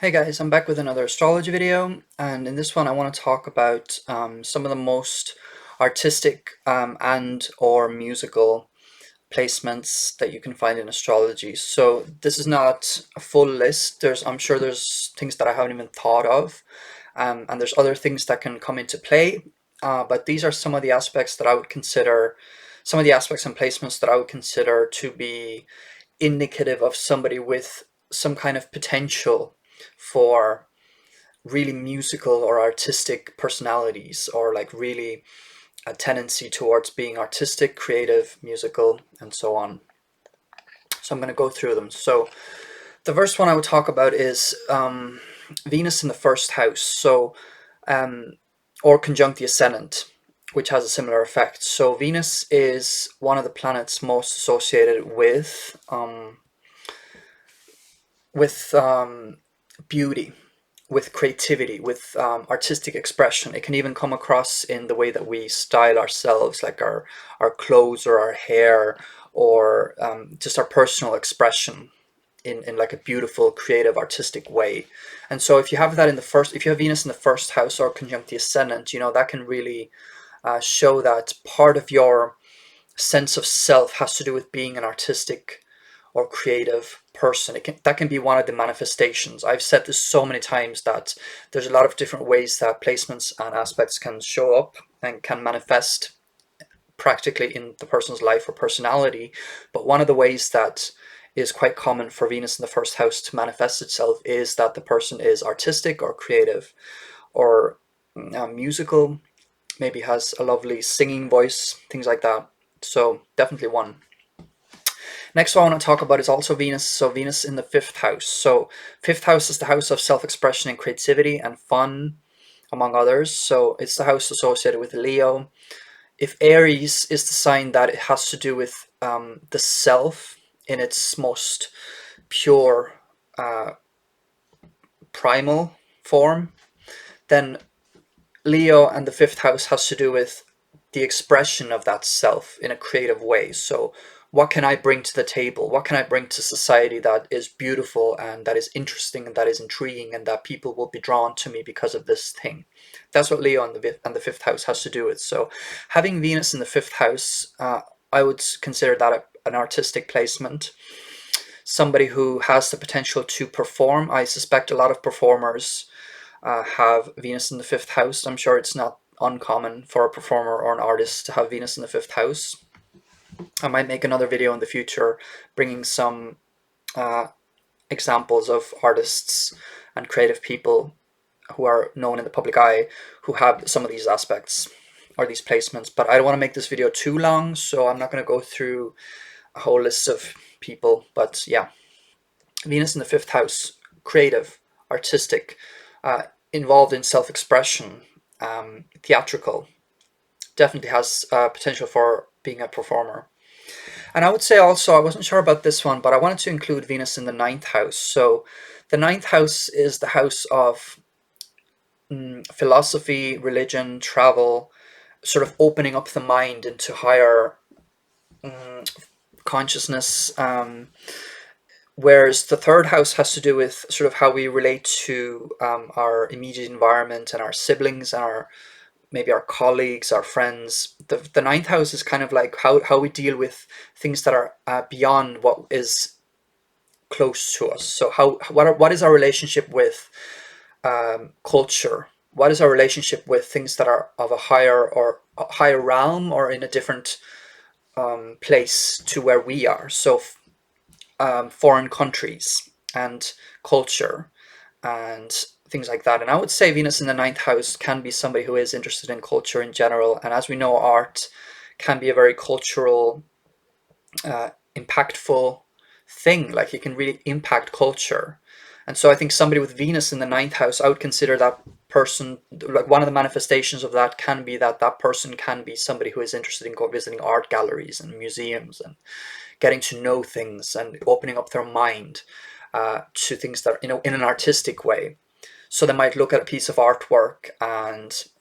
Hey guys, I'm back with another astrology video, and in this one I want to talk about some of the most artistic and or musical placements that you can find in astrology. So this is not a full list. I'm sure there's things that I haven't even thought of, and there's other things that can come into play. But these are some of the aspects that I would consider, some of the aspects and placements that I would consider to be indicative of somebody with some kind of potential for really musical or artistic personalities, or like really a tendency towards being artistic, creative, musical, and so on. So I'm going to go through them. So the first one I would talk about is Venus in the first house, um, or conjunct the Ascendant, which has a similar effect. So Venus is one of the planets most associated with beauty, with creativity, with artistic expression. It can even come across in the way that we style ourselves, like our clothes or our hair, or just our personal expression in like a beautiful, creative, artistic way. And so if you have that in the first, if you have Venus in the first house or conjunct the Ascendant, that can really show that part of your sense of self has to do with being an artistic or creative person. That can be one of the manifestations. I've said this so many times that there's a lot of different ways that placements and aspects can show up and can manifest practically in the person's life or personality. But one of the ways that is quite common for Venus in the first house to manifest itself is that the person is artistic or creative or musical, maybe has a lovely singing voice, things like that. So definitely one. Next one I want to talk about is also Venus. So Venus in the fifth house. So fifth house is the house of self-expression and creativity and fun, among others. So it's the house associated with Leo. If Aries is the sign that it has to do with the self in its most pure, primal form, then Leo and the fifth house has to do with the expression of that self in a creative way. So what can I bring to the table? What can I bring to society that is beautiful and that is interesting and that is intriguing and that people will be drawn to me because of this thing? That's what Leo and the fifth house has to do with. So having Venus in the fifth house, I would consider that an artistic placement. Somebody who has the potential to perform. I suspect a lot of performers have Venus in the fifth house. I'm sure it's not uncommon for a performer or an artist to have Venus in the fifth house. I might make another video in the future bringing some examples of artists and creative people who are known in the public eye who have some of these aspects or these placements. But I don't want to make this video too long, so I'm not going to go through a whole list of people. But yeah, Venus in the fifth house, creative, artistic, involved in self-expression, theatrical, definitely has potential for being a performer. And I would say also, I wasn't sure about this one, but I wanted to include Venus in the ninth house. So the ninth house is the house of philosophy, religion, travel, sort of opening up the mind into higher consciousness. Whereas the third house has to do with sort of how we relate to our immediate environment and our siblings and maybe our colleagues, our friends. The ninth house is kind of like how we deal with things that are beyond what is close to us. So what is our relationship with culture? What is our relationship with things that are of a higher realm or in a different place to where we are? So foreign countries and culture and things like that. And I would say Venus in the ninth house can be somebody who is interested in culture in general. And as we know, art can be a very cultural, impactful thing. Like it can really impact culture. And so I think somebody with Venus in the ninth house, I would consider that person, like one of the manifestations of that can be that that person can be somebody who is interested in visiting art galleries and museums and getting to know things and opening up their mind to things that in an artistic way. So they might look at a piece of artwork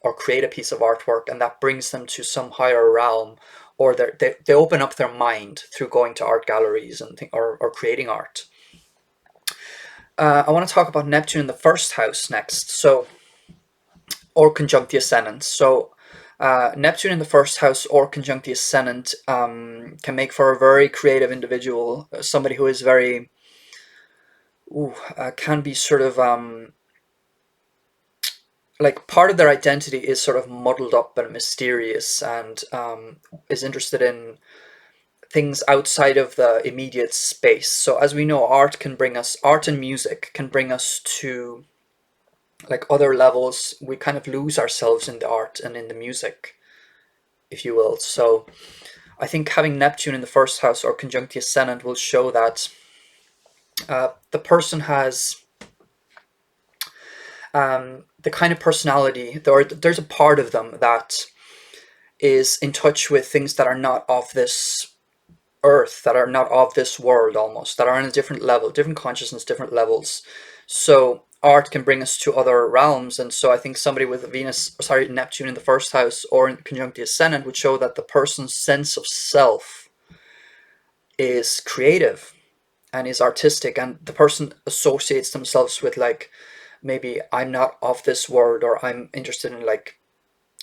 or create a piece of artwork, and that brings them to some higher realm, or they open up their mind through going to art galleries and or creating art. I want to talk about Neptune in the first house next, so, or conjunct the ascendant. So Neptune in the first house or conjunct the ascendant can make for a very creative individual, somebody who is very, can be sort of like part of their identity is sort of muddled up and mysterious, and is interested in things outside of the immediate space. So as we know, art and music can bring us to like other levels. We kind of lose ourselves in the art and in the music, if you will. So I think having Neptune in the first house or conjunct the ascendant will show that the person has the kind of personality, or there's a part of them that is in touch with things that are not of this earth, that are not of this world, almost, that are on a different level, different consciousness, different levels. So art can bring us to other realms, and so I think somebody with Neptune in the first house or in conjunct the ascendant would show that the person's sense of self is creative and is artistic, and the person associates themselves with, like, maybe I'm not of this world, or I'm interested in like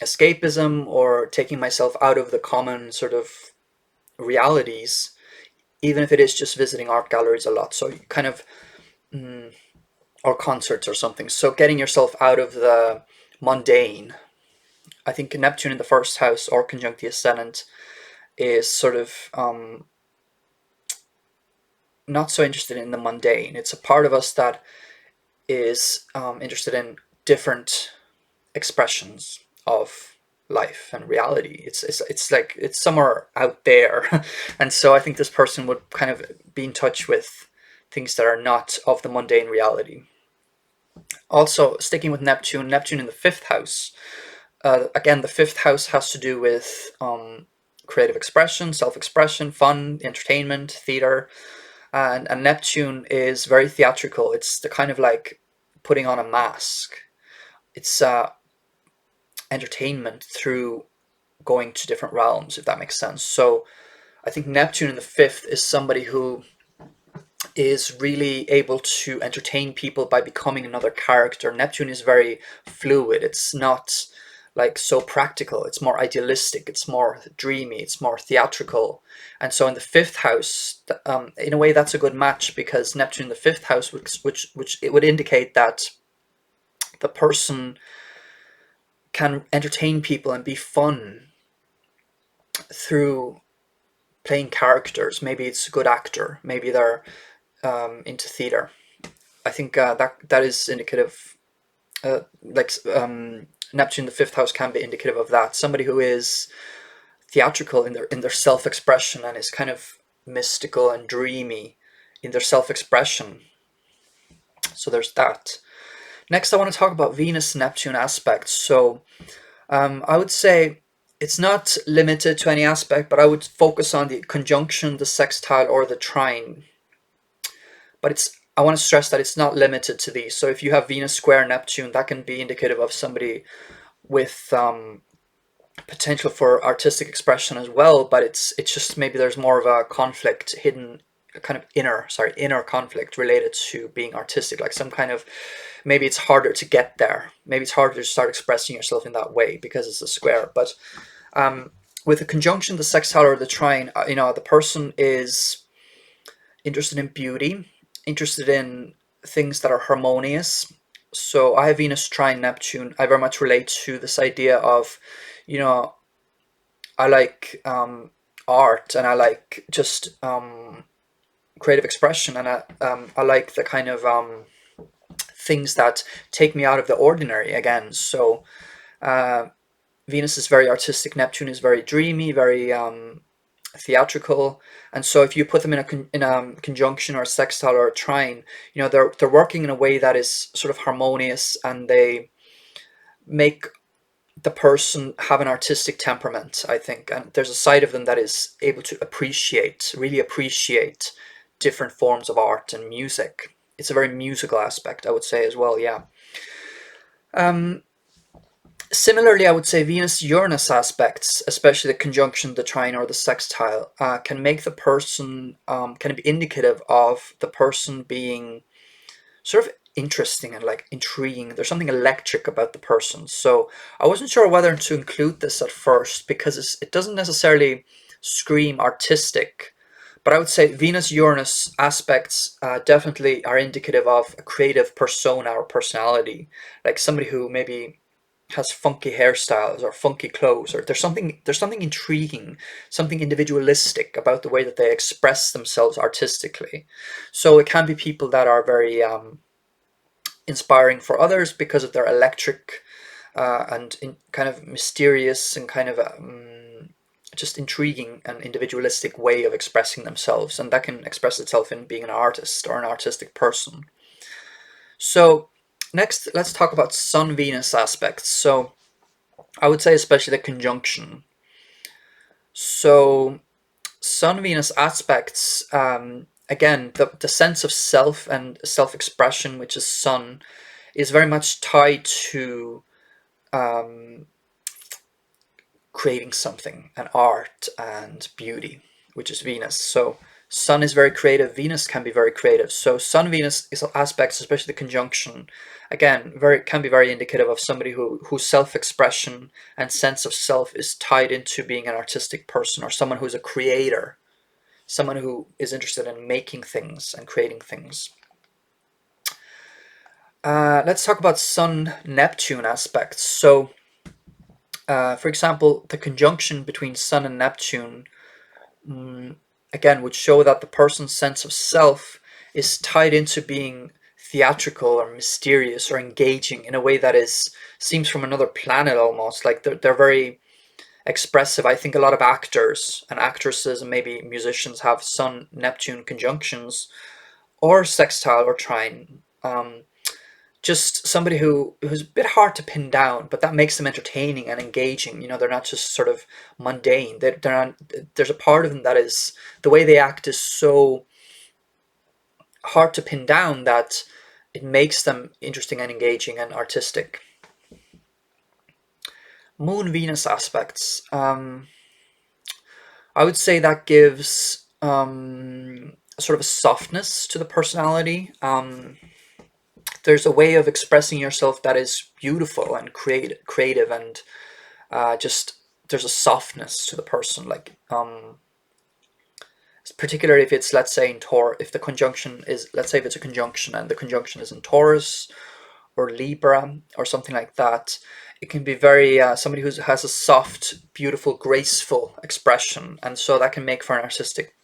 escapism or taking myself out of the common sort of realities, even if it is just visiting art galleries a lot. So you kind of or concerts or something. So getting yourself out of the mundane. I think Neptune in the first house or conjunct the ascendant is sort of not so interested in the mundane. It's a part of us that is interested in different expressions of life and reality. It's like it's somewhere out there, and so I think this person would kind of be in touch with things that are not of the mundane reality. Also, sticking with Neptune in the fifth house. Again, the fifth house has to do with creative expression, self-expression, fun, entertainment, theater, and Neptune is very theatrical. It's the kind of like putting on a mask. It's entertainment through going to different realms, if that makes sense. So I think Neptune in the fifth is somebody who is really able to entertain people by becoming another character. Neptune is very fluid. It's not like so practical. It's more idealistic. It's more dreamy. It's more theatrical. And so in the fifth house, in a way, that's a good match, because Neptune in the fifth house, which it would indicate that the person can entertain people and be fun through playing characters. Maybe it's a good actor. Maybe they're into theater. I think that is indicative. Neptune, the fifth house, can be indicative of that. Somebody who is theatrical in their self-expression and is kind of mystical and dreamy in their self-expression. So there's that. Next, I want to talk about Venus-Neptune aspects. So I would say it's not limited to any aspect, but I would focus on the conjunction, the sextile, or the trine. But I want to stress that it's not limited to these. So if you have Venus square Neptune, that can be indicative of somebody with potential for artistic expression as well. But it's just maybe there's more of a conflict, hidden kind of inner conflict related to being artistic, like some kind of, maybe it's harder to get there. Maybe it's harder to start expressing yourself in that way because it's a square. But with the conjunction, the sextile, or the trine, the person is interested in beauty, interested in things that are harmonious. So I have Venus trine Neptune. I very much relate to this idea of, I like art, and I like just creative expression, and I like the kind of things that take me out of the ordinary again. So Venus is very artistic, Neptune is very dreamy, very theatrical, and so if you put them in a conjunction or a sextile or a trine, they're working in a way that is sort of harmonious, and they make the person have an artistic temperament, I think, and there's a side of them that is able to really appreciate different forms of art and music. It's a very musical aspect, I would say, as well. Yeah. Similarly, I would say Venus-Uranus aspects, especially the conjunction, the trine, or the sextile, can make the person, can be indicative of the person being sort of interesting and like intriguing. There's something electric about the person. So I wasn't sure whether to include this at first because it doesn't necessarily scream artistic, but I would say Venus-Uranus aspects definitely are indicative of a creative persona or personality, like somebody who maybe has funky hairstyles or funky clothes, or there's something intriguing, something individualistic about the way that they express themselves artistically. So it can be people that are very inspiring for others because of their electric kind of mysterious and kind of just intriguing and individualistic way of expressing themselves, and that can express itself in being an artist or an artistic person. So next, let's talk about Sun-Venus aspects. So I would say especially the conjunction. So Sun-Venus aspects, again, the sense of self and self-expression, which is Sun, is very much tied to creating something, and art and beauty, which is Venus. So Sun is very creative, Venus can be very creative. So Sun Venus is aspects, especially the conjunction, again, can be very indicative of somebody whose self-expression and sense of self is tied into being an artistic person, or someone who's a creator, someone who is interested in making things and creating things. Let's talk about Sun-Neptune aspects. So for example, the conjunction between Sun and Neptune, again, would show that the person's sense of self is tied into being theatrical or mysterious or engaging in a way that seems from another planet almost. Like they're very expressive. I think a lot of actors and actresses and maybe musicians have Sun-Neptune conjunctions or sextile or trine. Just somebody who's a bit hard to pin down, but that makes them entertaining and engaging. They're not just sort of mundane. They're not, there's a part of them that is, the way they act is so hard to pin down that it makes them interesting and engaging and artistic. Moon-Venus aspects. I would say that gives sort of a softness to the personality. There's a way of expressing yourself that is beautiful and creative, and just there's a softness to the person. Like particularly if it's, let's say, in Taurus, if the conjunction is, let's say if it's a conjunction and the conjunction is in Taurus or Libra or something like that, it can be very somebody who has a soft, beautiful, graceful expression, and so that can make for an artistic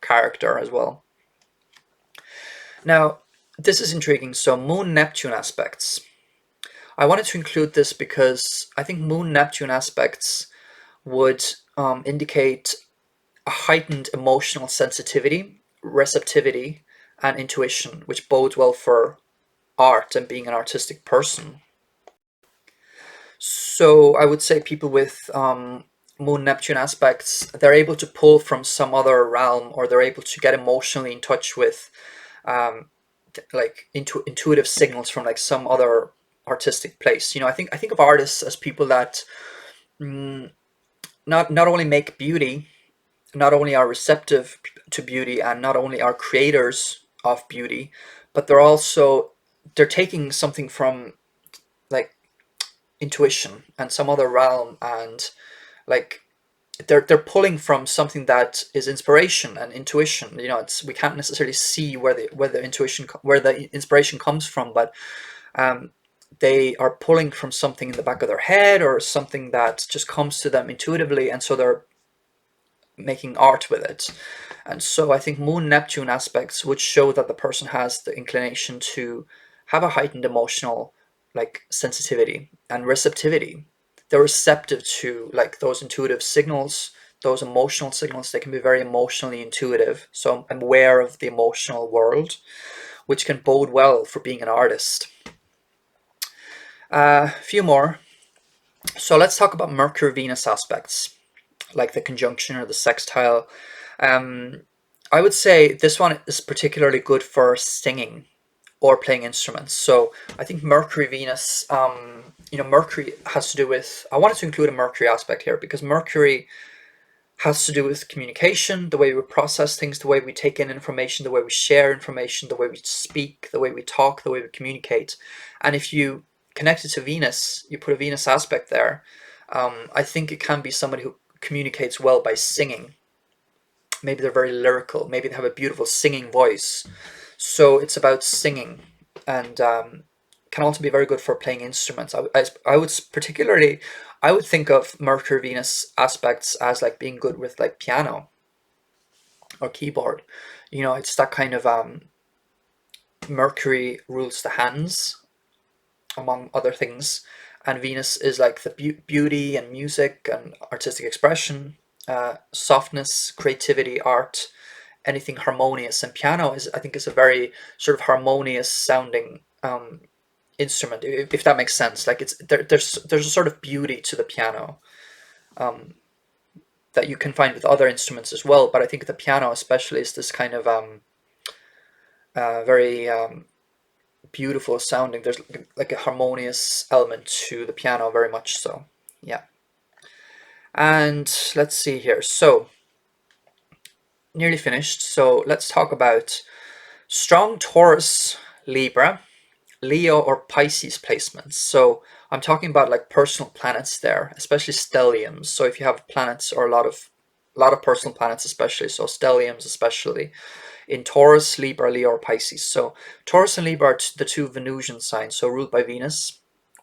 character as well. Now, this is intriguing. So Moon-Neptune aspects. I wanted to include this because I think Moon-Neptune aspects would indicate a heightened emotional sensitivity, receptivity, and intuition, which bodes well for art and being an artistic person. So I would say people with Moon-Neptune aspects, they're able to pull from some other realm, or they're able to get emotionally in touch with like intuitive signals from like some other artistic place. I think of artists as people that not only make beauty, not only are receptive to beauty, and not only are creators of beauty, but they're taking something from like intuition and some other realm, and like they're pulling from something that is inspiration and intuition. We can't necessarily see where the inspiration comes from, but they are pulling from something in the back of their head, or something that just comes to them intuitively, and so they're making art with it. And so I think Moon-Neptune aspects would show that the person has the inclination to have a heightened emotional like sensitivity and receptivity. They're receptive to like those intuitive signals, those emotional signals. They can be very emotionally intuitive, so I'm aware of the emotional world, which can bode well for being an artist. A few more. So let's talk about Mercury-Venus aspects, like the conjunction or the sextile. I would say this one is particularly good for singing or playing instruments. So I think Mercury-Venus, Mercury has to do with, I wanted to include a Mercury aspect here because Mercury has to do with communication, the way we process things, the way we take in information, the way we share information, the way we speak, the way we talk, the way we communicate. And if you connect it to Venus, you put a Venus aspect there, I think it can be somebody who communicates well by singing. Maybe they're very lyrical, maybe they have a beautiful singing voice. So it's about singing, and can also be very good for playing instruments. I would particularly, I would think of Mercury-Venus aspects as like being good with like piano or keyboard. You know, it's that kind of Mercury rules the hands, among other things, and Venus is like the beauty and music and artistic expression, softness, creativity, art, anything harmonious. And piano is, I think, is a very sort of harmonious sounding instrument, if that makes sense. Like there's a sort of beauty to the piano that you can find with other instruments as well, but I think the piano especially is this kind of very beautiful sounding. There's like a harmonious element to the piano, very much so. Yeah. And let's see here. So nearly finished. So let's talk about strong Taurus, Libra, Leo, or Pisces placements. So I'm talking about like personal planets there, especially stelliums. So if you have planets, or a lot of personal planets especially, so stelliums especially, in Taurus, Libra, Leo, or Pisces. So Taurus and Libra are the two Venusian signs, so ruled by Venus.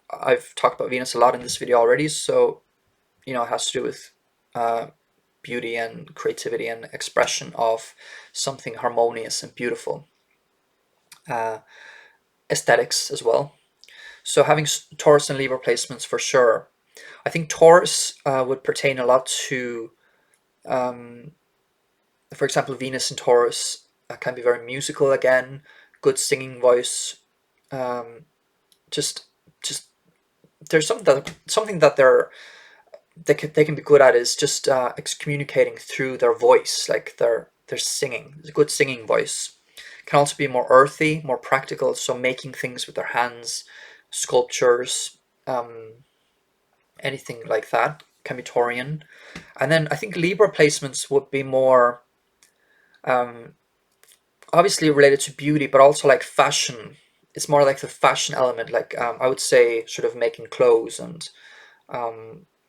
I've talked about Venus a lot in this video already, so you know, it has to do with beauty and creativity and expression of something harmonious and beautiful. Aesthetics as well. So having Taurus and Libra placements for sure. I think Taurus would pertain a lot to, for example, Venus in Taurus can be very musical again, good singing voice. Just there's something that they can be good at is just communicating through their voice, like their singing. It's a good singing voice. Can also be more earthy, more practical, so making things with their hands, sculptures, anything like that can be Taurian. And then I think Libra placements would be more obviously related to beauty, but also like fashion. It's more like the fashion element, like I would say sort of making clothes and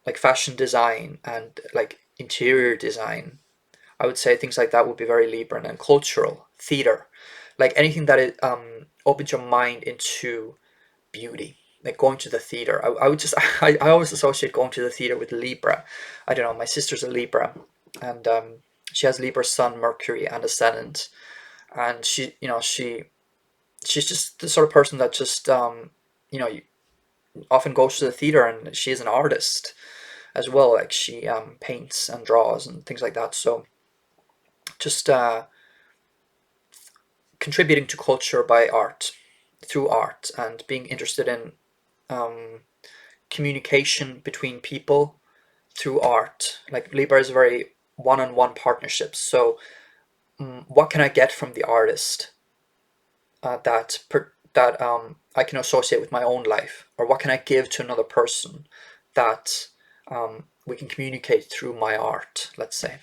like fashion design and like interior design. I would say things like that would be very Libran. And cultural, theater, like anything that it opens your mind into beauty, like going to the theater. I would just I always associate going to the theater with Libra. I don't know, my sister's a Libra, and she has Libra Sun, Mercury, and Ascendant, and she's just the sort of person that just you know, often goes to the theater, and she is an artist as well. Like she paints and draws and things like that. So just contributing to culture by art, through art, and being interested in communication between people through art. Like Libra is very one-on-one partnerships. So what can I get from the artist that I can associate with my own life, or what can I give to another person that we can communicate through my art, let's say.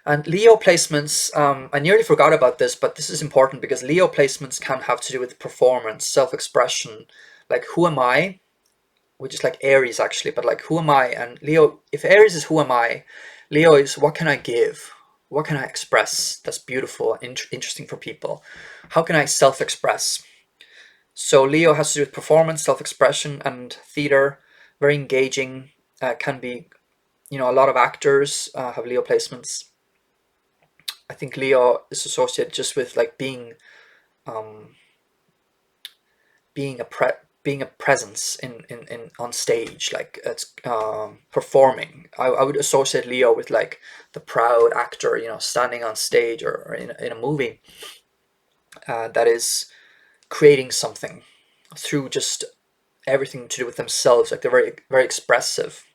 And Leo placements, I nearly forgot about this, but this is important because Leo placements can have to do with performance, self-expression, like who am I, which is like Aries actually, but like who am I? And Leo, if Aries is who am I, Leo is what can I give? What can I express that's beautiful and interesting for people? How can I self-express? So Leo has to do with performance, self-expression, and theater. Very engaging. Can be, you know, a lot of actors have Leo placements. I think Leo is associated just with like being a presence in on stage, like it's performing. I would associate Leo with like the proud actor, you know, standing on stage or in a movie that is creating something through just everything to do with themselves. Like they're very, very expressive.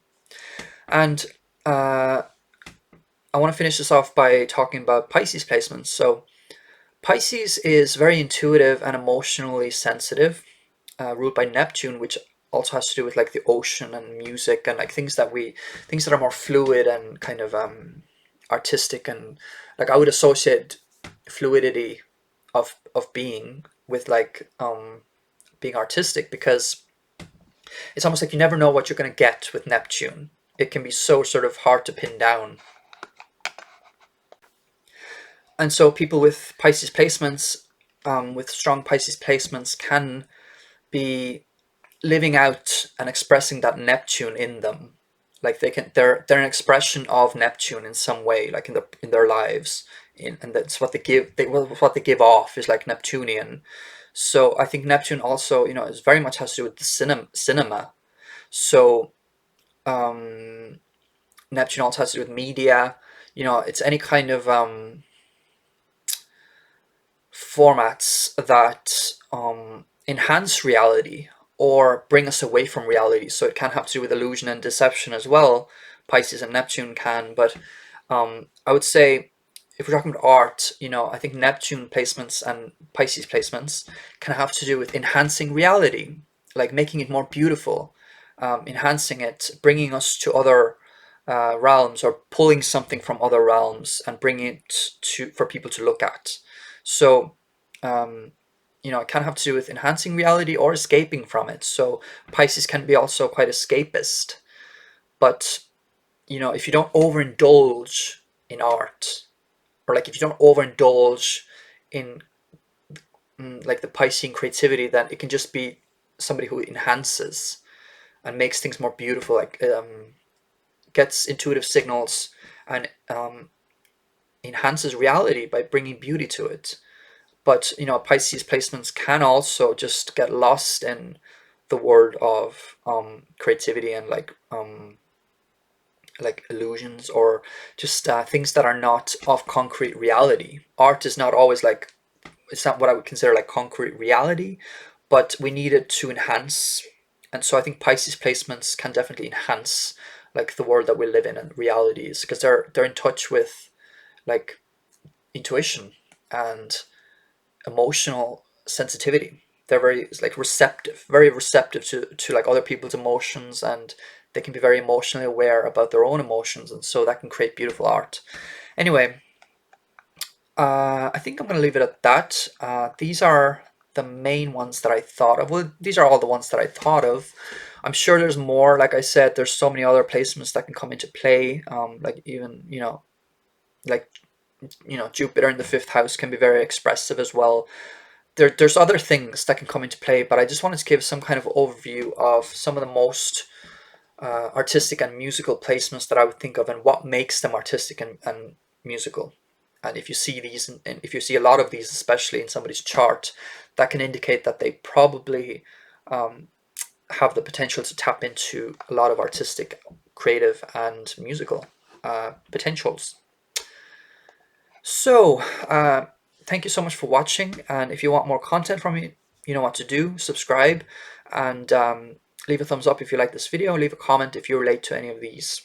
And I want to finish this off by talking about Pisces placements. So Pisces is very intuitive and emotionally sensitive, ruled by Neptune, which also has to do with like the ocean and music and like things that are more fluid and kind of artistic, and like I would associate fluidity of being with like being artistic, because it's almost like you never know what you're going to get with Neptune. It can be so sort of hard to pin down. And so people with Pisces placements, with strong Pisces placements, can be living out and expressing that Neptune in them. Like they're an expression of Neptune in some way, like in their lives, and that's what they give. What they give off is like Neptunian. So I think Neptune also, is very much has to do with the cinema. So Neptune also has to do with media. It's any kind of formats that enhance reality or bring us away from reality. So it can have to do with illusion and deception as well. Pisces and Neptune can, but I would say if we're talking about art, I think Neptune placements and Pisces placements can have to do with enhancing reality, like making it more beautiful, enhancing it, bringing us to other realms, or pulling something from other realms and bringing it to for people to look at. So it can have to do with enhancing reality or escaping from it. So Pisces can be also quite escapist, but if you don't overindulge in art, or like if you don't overindulge in like the Piscean creativity, then it can just be somebody who enhances and makes things more beautiful, like gets intuitive signals and enhances reality by bringing beauty to it. But Pisces placements can also just get lost in the world of creativity and like illusions, or just things that are not of concrete reality. Art is not always like, it's not what I would consider like concrete reality, but we need it to enhance. And so I think Pisces placements can definitely enhance like the world that we live in and realities, because they're in touch with like intuition and emotional sensitivity. They're very like receptive, very receptive to like other people's emotions, and they can be very emotionally aware about their own emotions, and so that can create beautiful art. Anyway, I think I'm going to leave it at that. These are the main ones that I thought of. Well, these are all the ones that I thought of. I'm sure there's more. Like I said, there's so many other placements that can come into play. Like even like Jupiter in the fifth house can be very expressive as well. There's other things that can come into play, but I just wanted to give some kind of overview of some of the most artistic and musical placements that I would think of, and what makes them artistic and musical. And if you see these, and if you see a lot of these, especially in somebody's chart, that can indicate that they probably have the potential to tap into a lot of artistic, creative, and musical potentials. So, thank you so much for watching. And if you want more content from me, you know what to do. Subscribe, and leave a thumbs up if you like this video. Leave a comment if you relate to any of these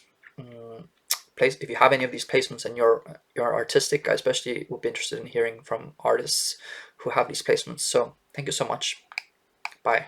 if you have any of these placements and you're artistic. I especially would be interested in hearing from artists who have these placements. So thank you so much. Bye.